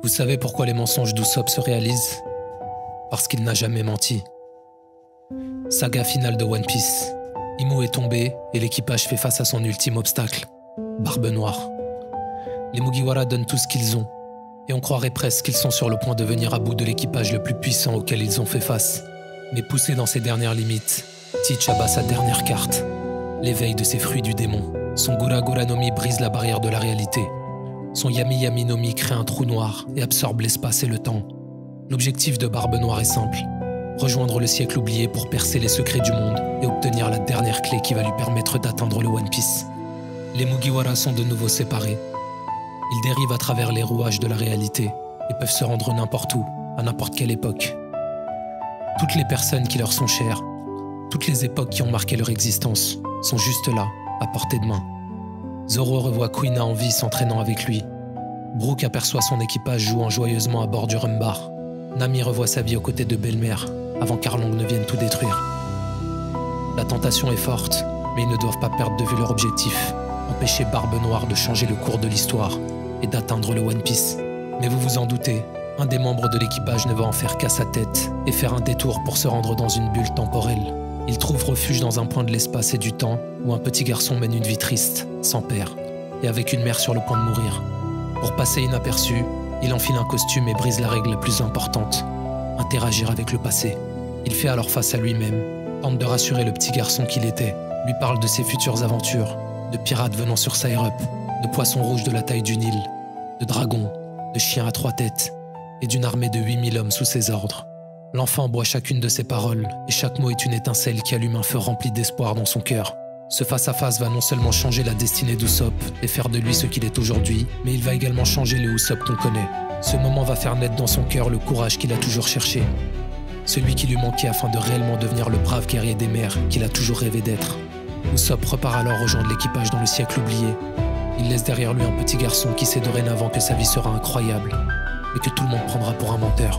Vous savez pourquoi les mensonges d'Usopp se réalisent? Parce qu'il n'a jamais menti. Saga finale de One Piece. Imu est tombé et l'équipage fait face à son ultime obstacle, Barbe Noire. Les Mugiwara donnent tout ce qu'ils ont, et on croirait presque qu'ils sont sur le point de venir à bout de l'équipage le plus puissant auquel ils ont fait face. Mais poussé dans ses dernières limites, Teach abat sa dernière carte, l'éveil de ses fruits du démon. Son Gura Gura no Mi brise la barrière de la réalité. Son Yami Yami no Mi crée un trou noir et absorbe l'espace et le temps. L'objectif de Barbe Noire est simple, rejoindre le siècle oublié pour percer les secrets du monde et obtenir la dernière clé qui va lui permettre d'atteindre le One Piece. Les Mugiwara sont de nouveau séparés. Ils dérivent à travers les rouages de la réalité et peuvent se rendre n'importe où, à n'importe quelle époque. Toutes les personnes qui leur sont chères, toutes les époques qui ont marqué leur existence, sont juste là, à portée de main. Zoro revoit Kuina en vie s'entraînant avec lui. Brook aperçoit son équipage jouant joyeusement à bord du Rumbar. Nami revoit sa vie aux côtés de Belle-Mère, avant qu'Arlong ne vienne tout détruire. La tentation est forte, mais ils ne doivent pas perdre de vue leur objectif, empêcher Barbe Noire de changer le cours de l'histoire et d'atteindre le One Piece. Mais vous vous en doutez, un des membres de l'équipage ne va en faire qu'à sa tête et faire un détour pour se rendre dans une bulle temporelle. Il trouve refuge dans un point de l'espace et du temps où un petit garçon mène une vie triste, sans père, et avec une mère sur le point de mourir. Pour passer inaperçu, il enfile un costume et brise la règle la plus importante, interagir avec le passé. Il fait alors face à lui-même, tente de rassurer le petit garçon qu'il était, lui parle de ses futures aventures, de pirates venant sur Syrup, de poissons rouges de la taille du Nil, de dragons, de chiens à 3 têtes, et d'une armée de 8000 hommes sous ses ordres. L'enfant boit chacune de ses paroles, et chaque mot est une étincelle qui allume un feu rempli d'espoir dans son cœur. Ce face-à-face va non seulement changer la destinée d'Usopp et faire de lui ce qu'il est aujourd'hui, mais il va également changer le Usopp qu'on connaît. Ce moment va faire naître dans son cœur le courage qu'il a toujours cherché. Celui qui lui manquait afin de réellement devenir le brave guerrier des mers qu'il a toujours rêvé d'être. Usopp repart alors rejoindre l'équipage dans le siècle oublié. Il laisse derrière lui un petit garçon qui sait dorénavant que sa vie sera incroyable et que tout le monde prendra pour un menteur.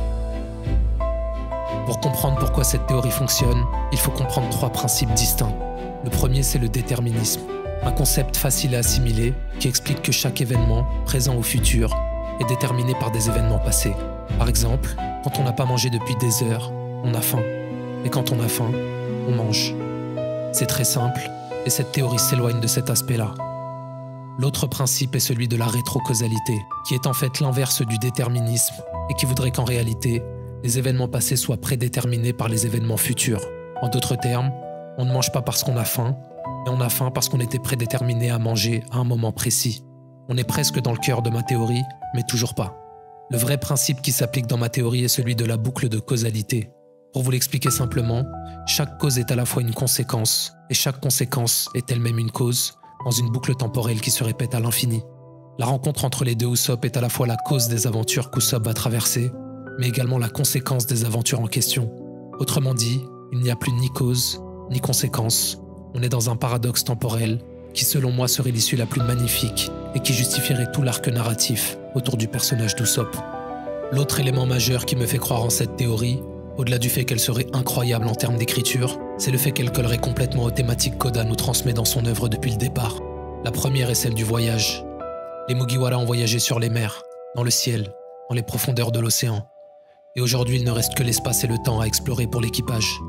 Pour comprendre pourquoi cette théorie fonctionne, il faut comprendre 3 principes distincts. Le premier, c'est le déterminisme, un concept facile à assimiler qui explique que chaque événement, présent ou futur, est déterminé par des événements passés. Par exemple, quand on n'a pas mangé depuis des heures, on a faim. Et quand on a faim, on mange. C'est très simple, et cette théorie s'éloigne de cet aspect-là. L'autre principe est celui de la rétrocausalité, qui est en fait l'inverse du déterminisme, et qui voudrait qu'en réalité, les événements passés soient prédéterminés par les événements futurs. En d'autres termes, on ne mange pas parce qu'on a faim, mais on a faim parce qu'on était prédéterminé à manger à un moment précis. On est presque dans le cœur de ma théorie, mais toujours pas. Le vrai principe qui s'applique dans ma théorie est celui de la boucle de causalité. Pour vous l'expliquer simplement, chaque cause est à la fois une conséquence, et chaque conséquence est elle-même une cause, dans une boucle temporelle qui se répète à l'infini. La rencontre entre les deux Usopp est à la fois la cause des aventures qu'Usopp va traverser, mais également la conséquence des aventures en question. Autrement dit, il n'y a plus ni cause, ni conséquence. On est dans un paradoxe temporel qui, selon moi, serait l'issue la plus magnifique et qui justifierait tout l'arc narratif autour du personnage d'Usopp. L'autre élément majeur qui me fait croire en cette théorie, au-delà du fait qu'elle serait incroyable en termes d'écriture, c'est le fait qu'elle collerait complètement aux thématiques qu'Oda nous transmet dans son œuvre depuis le départ. La première est celle du voyage. Les Mugiwara ont voyagé sur les mers, dans le ciel, dans les profondeurs de l'océan. Et aujourd'hui, il ne reste que l'espace et le temps à explorer pour l'équipage.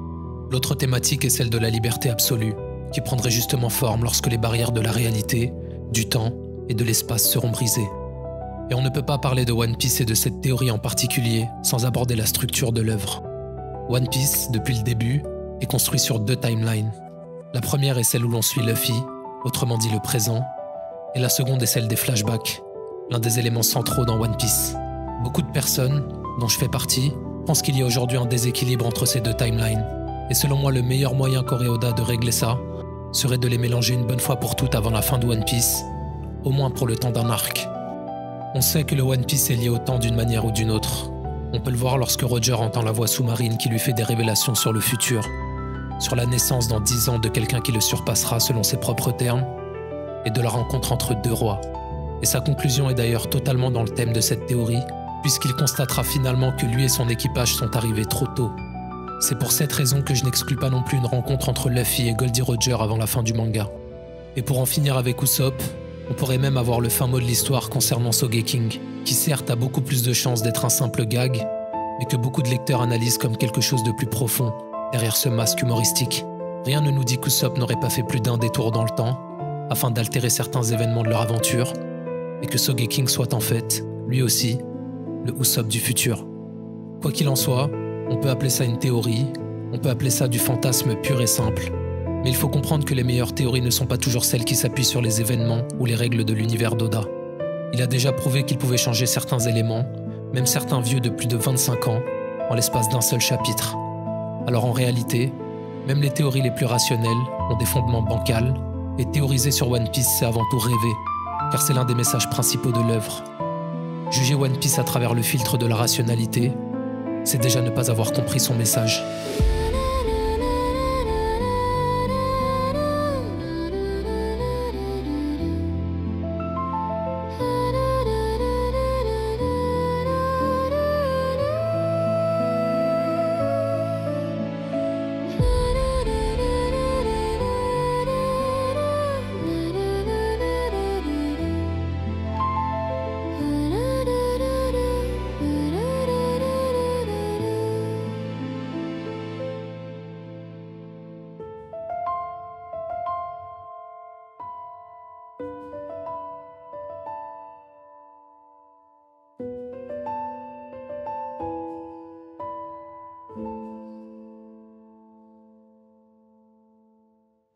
L'autre thématique est celle de la liberté absolue, qui prendrait justement forme lorsque les barrières de la réalité, du temps et de l'espace seront brisées. Et on ne peut pas parler de One Piece et de cette théorie en particulier sans aborder la structure de l'œuvre. One Piece, depuis le début, est construit sur 2 timelines. La première est celle où l'on suit Luffy, autrement dit le présent, et la seconde est celle des flashbacks, l'un des éléments centraux dans One Piece. Beaucoup de personnes, dont je fais partie, pensent qu'il y a aujourd'hui un déséquilibre entre ces 2 timelines. Et selon moi, le meilleur moyen qu'aurait Oda de régler ça serait de les mélanger une bonne fois pour toutes avant la fin de One Piece, au moins pour le temps d'un arc. On sait que le One Piece est lié au temps d'une manière ou d'une autre. On peut le voir lorsque Roger entend la voix sous-marine qui lui fait des révélations sur le futur, sur la naissance dans 10 ans de quelqu'un qui le surpassera selon ses propres termes, et de la rencontre entre 2 rois. Et sa conclusion est d'ailleurs totalement dans le thème de cette théorie, puisqu'il constatera finalement que lui et son équipage sont arrivés trop tôt. C'est pour cette raison que je n'exclus pas non plus une rencontre entre Luffy et Goldie Roger avant la fin du manga. Et pour en finir avec Usopp, On pourrait même avoir le fin mot de l'histoire concernant Sogeking, qui certes a beaucoup plus de chances d'être un simple gag, mais que beaucoup de lecteurs analysent comme quelque chose de plus profond, derrière ce masque humoristique. Rien ne nous dit qu'Usopp n'aurait pas fait plus d'un détour dans le temps, afin d'altérer certains événements de leur aventure, et que Sogeking soit en fait, lui aussi, le Usopp du futur. Quoi qu'il en soit, on peut appeler ça une théorie, on peut appeler ça du fantasme pur et simple, mais il faut comprendre que les meilleures théories ne sont pas toujours celles qui s'appuient sur les événements ou les règles de l'univers d'Oda. Il a déjà prouvé qu'il pouvait changer certains éléments, même certains vieux de plus de 25 ans, en l'espace d'un seul chapitre. Alors en réalité, même les théories les plus rationnelles ont des fondements bancals, et théoriser sur One Piece, c'est avant tout rêver, car c'est l'un des messages principaux de l'œuvre. Juger One Piece à travers le filtre de la rationalité, c'est déjà ne pas avoir compris son message.